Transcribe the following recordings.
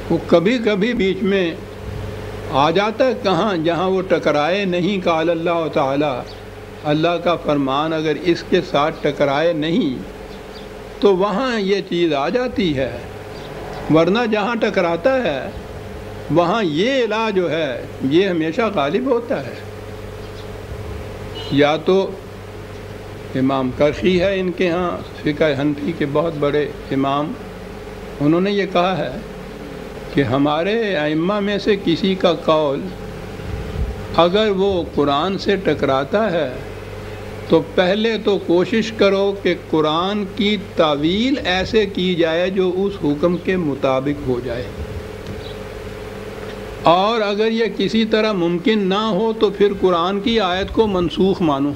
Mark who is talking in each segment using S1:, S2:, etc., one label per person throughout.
S1: وہ کبھی کبھی بیچ میں آ جاتا ہے، کہاں؟ جہاں وہ ٹکرائے نہیں قال اللہ تعالی، اللہ کا فرمان اگر اس کے ساتھ ٹکرائے نہیں تو وہاں یہ چیز آ جاتی ہے، ورنہ جہاں ٹکراتا ہے وہاں یہ علاج جو ہے یہ ہمیشہ غالب ہوتا ہے۔ یا تو امام کرخی ہے ان کے ہاں فقہ حنفی کے بہت بڑے امام، انہوں نے یہ کہا ہے کہ ہمارے ائمہ میں سے کسی کا قول اگر وہ قرآن سے ٹکراتا ہے تو پہلے تو کوشش کرو کہ قرآن کی تعویل ایسے کی جائے جو اس حکم کے مطابق ہو جائے، اور اگر یہ کسی طرح ممکن نہ ہو تو پھر قرآن کی آیت کو منسوخ مانو۔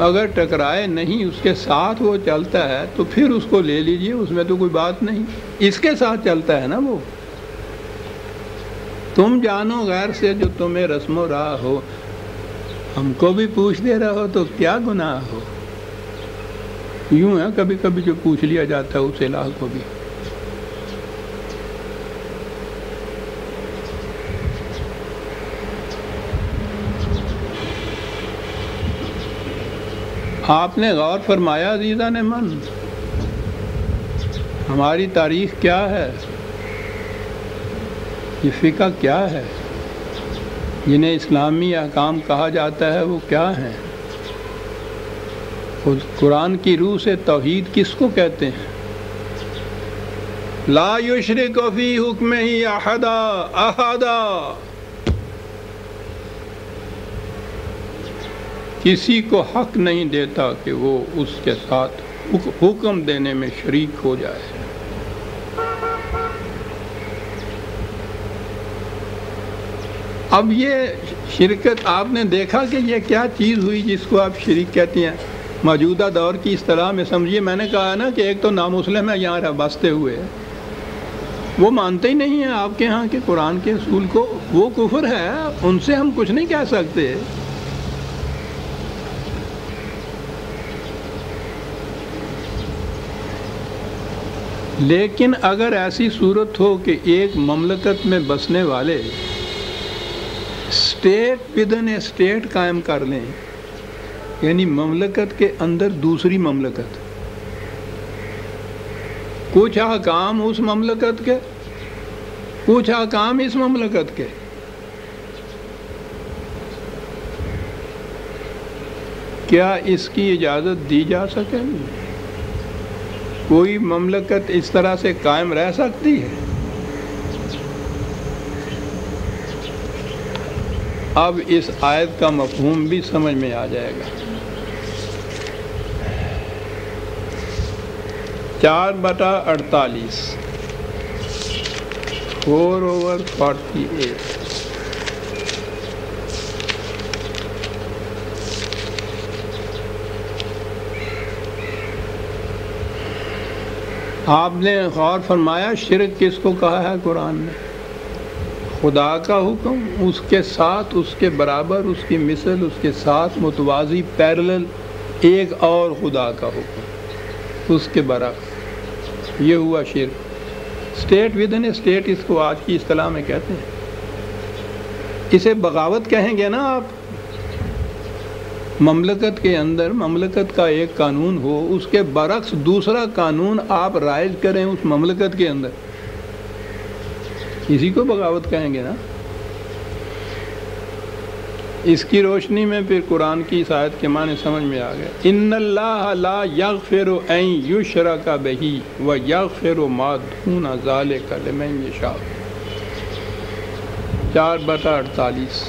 S1: اگر ٹکرائے نہیں، اس کے ساتھ وہ چلتا ہے تو پھر اس کو لے لیجئے، اس میں تو کوئی بات نہیں، اس کے ساتھ چلتا ہے نا وہ۔ تم جانو غیر سے جو تمہیں رسم و راہ ہو، ہم کو بھی پوچھ دے رہا ہو تو کیا گناہ ہو۔ یوں ہے کبھی کبھی جو پوچھ لیا جاتا ہے اس الہ کو بھی۔ آپ نے غور فرمایا عزیزان من، ہماری تاریخ کیا ہے، یہ فقہ کیا ہے، جنہیں اسلامی احکام کہا جاتا ہے وہ کیا ہیں؟ قرآن کی روح سے توحید کس کو کہتے ہیں؟ لا یشرک فی حکمہ احدا احدا، کسی کو حق نہیں دیتا کہ وہ اس کے ساتھ حکم دینے میں شریک ہو جائے۔ اب یہ شرکت آپ نے دیکھا کہ یہ کیا چیز ہوئی جس کو آپ شریک کہتے ہیں؟ موجودہ دور کی اصطلاح میں سمجھیے، میں نے کہا نا کہ ایک تو نامسلم ہے یہاں بستے ہوئے، وہ مانتے ہی نہیں ہیں آپ کے ہاں کے قرآن کے اصول کو، وہ کفر ہے، ان سے ہم کچھ نہیں کہہ سکتے۔ لیکن اگر ایسی صورت ہو کہ ایک مملکت میں بسنے والے اسٹیٹ ودن اے اسٹیٹ قائم کر لیں، یعنی مملکت کے اندر دوسری مملکت، کچھ احکام اس مملکت کے، کچھ احکام اس مملکت کے، کیا اس کی اجازت دی جا سکے؟ کوئی مملکت اس طرح سے قائم رہ سکتی ہے؟ اب اس آیت کا مفہوم بھی سمجھ میں آ جائے گا۔ 4/48 4/48 آپ نے غور فرمایا شرک کس کو کہا ہے قرآن نے؟ خدا کا حکم، اس کے ساتھ، اس کے برابر، اس کی مثل، اس کے ساتھ متوازی پیرلل ایک اور خدا کا حکم، اس کے برعکس، یہ ہوا شرک۔ اسٹیٹ ود ان اسٹیٹ اس کو آج کی اصطلاح میں کہتے ہیں، اسے بغاوت کہیں گے نا آپ۔ مملکت کے اندر مملکت کا ایک قانون ہو، اس کے برعکس دوسرا قانون آپ رائج کریں اس مملکت کے اندر، اسی کو بغاوت کہیں گے نا۔ اس کی روشنی میں پھر قرآن کی اس آیت کے معنی سمجھ میں آ گئے۔ ان اللہ لا یغفر ان یشرک بہ ویغفر ما دون ذلک لمن یشاء۔ 4/48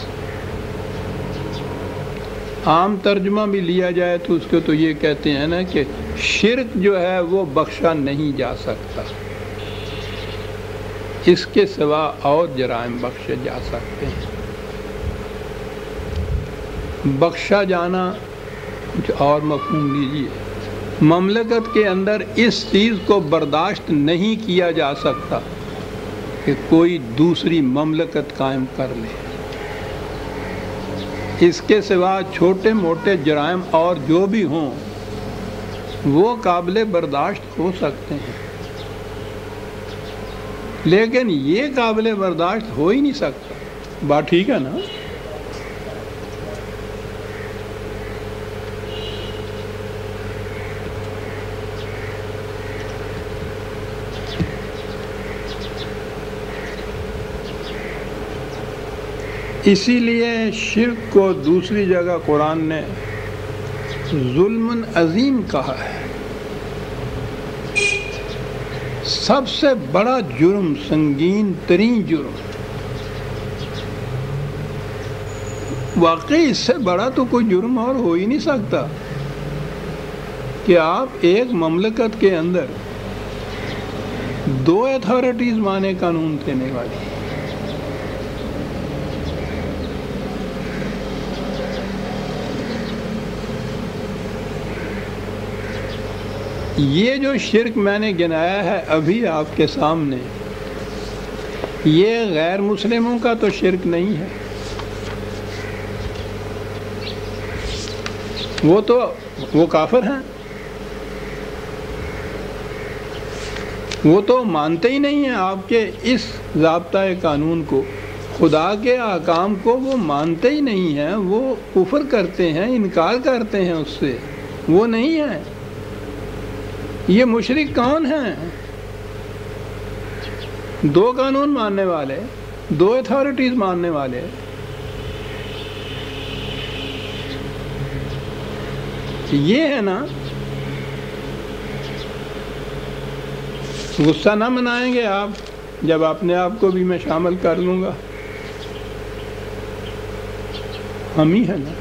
S1: عام ترجمہ بھی لیا جائے تو اس کو تو یہ کہتے ہیں نا کہ شرک جو ہے وہ بخشا نہیں جا سکتا، اس کے سوا اور جرائم بخشے جا سکتے ہیں۔ بخشا جانا کچھ اور مفہوم لیجیے، مملکت کے اندر اس چیز کو برداشت نہیں کیا جا سکتا کہ کوئی دوسری مملکت قائم کر لے، اس کے سوا چھوٹے موٹے جرائم اور جو بھی ہوں وہ قابل برداشت ہو سکتے ہیں، لیکن یہ قابل برداشت ہو ہی نہیں سکتا۔ بات ٹھیک ہے نا؟ اسی لیے شرک کو دوسری جگہ قرآن نے ظلم عظیم کہا ہے، سب سے بڑا جرم، سنگین ترین جرم۔ واقعی اس سے بڑا تو کوئی جرم اور ہو ہی نہیں سکتا کہ آپ ایک مملکت کے اندر دو اتھارٹیز مانے قانون دینے والی۔ یہ جو شرک میں نے گنایا ہے ابھی آپ کے سامنے، یہ غیر مسلموں کا تو شرک نہیں ہے، وہ کافر ہیں، وہ تو مانتے ہی نہیں ہیں آپ کے اس ضابطۂ قانون کو، خدا کے احکام کو وہ مانتے ہی نہیں ہیں، وہ کفر کرتے ہیں، انکار کرتے ہیں اس سے، وہ نہیں ہیں۔ یہ مشرک کون ہیں؟ دو قانون ماننے والے، دو اتھارٹیز ماننے والے۔ یہ ہے نا، غصہ نہ منائیں گے آپ جب اپنے آپ کو بھی میں شامل کر لوں گا، ہم ہی ہیں نا۔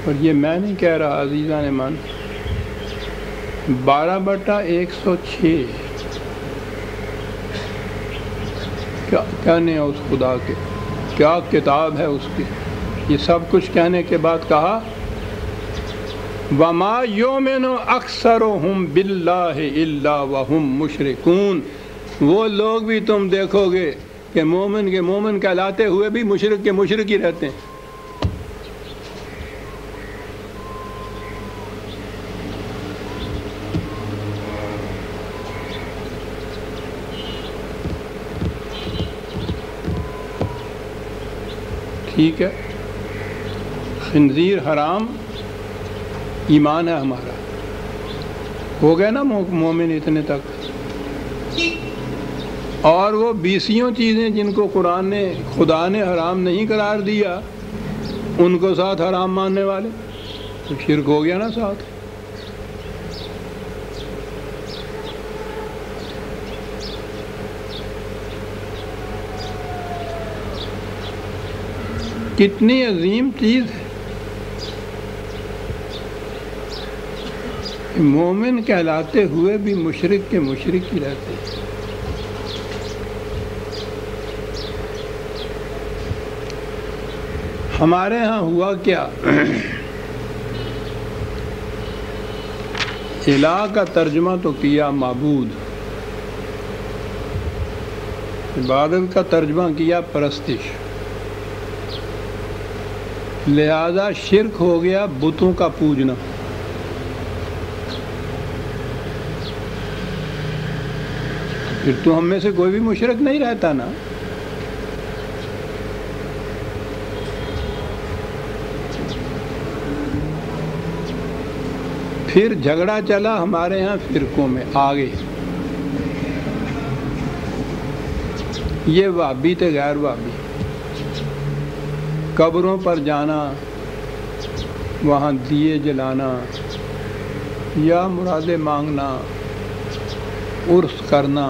S1: اور یہ میں نہیں کہہ رہا عزیزان من، 12/106 کیا کہنے اس خدا کے، کیا کتاب ہے اس کی۔ یہ سب کچھ کہنے کے بعد کہا وَمَا يُؤْمِنُ أَكْثَرُهُمْ بِاللَّهِ إِلَّا وَهُمْ مُشْرِكُونَ۔ وہ لوگ بھی تم دیکھو گے کہ مومن کے مومن کہلاتے ہوئے بھی مشرک کے مشرک ہی رہتے ہیں۔ ٹھیک ہے، خنزیر حرام، ایمان ہے ہمارا، ہو گئے نا مومن اتنے تک۔ اور وہ 20 چیزیں جن کو قرآن نے، خدا نے حرام نہیں قرار دیا، ان کو ساتھ حرام ماننے والے، تو شرک ہو گیا نا ساتھ۔ کتنی عظیم چیز ہے، مومن کہلاتے ہوئے بھی مشرک کے مشرک ہی رہتے ہیں۔ ہمارے ہاں ہوا کیا، الہ کا ترجمہ تو کیا معبود، عبادت کا ترجمہ کیا پرستش، لہذا شرک ہو گیا بتوں کا پوجنا۔ پھر تو ہم میں سے کوئی بھی مشرک نہیں رہتا نا۔ پھر جھگڑا چلا ہمارے ہاں فرقوں میں آگے، یہ وہابی تھے غیر وہابی، قبروں پر جانا، وہاں دیے جلانا یا مرادیں مانگنا، عرس کرنا،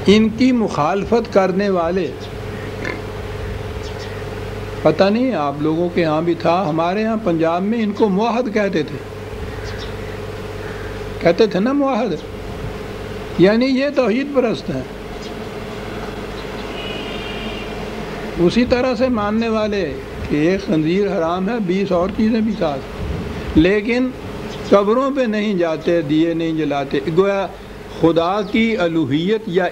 S1: ان کی مخالفت کرنے والے، پتہ نہیں آپ لوگوں کے ہاں بھی تھا، ہمارے ہاں پنجاب میں ان کو موحد کہتے تھے نا، موحد یعنی یہ توحید پرست ہیں، اسی طرح سے ماننے والے کہ ایک خنزیر حرام ہے، 20 اور چیزیں بھی ساتھ، لیکن قبروں پہ نہیں جاتے، دیے نہیں جلاتے، گویا خدا کی الوہیت یا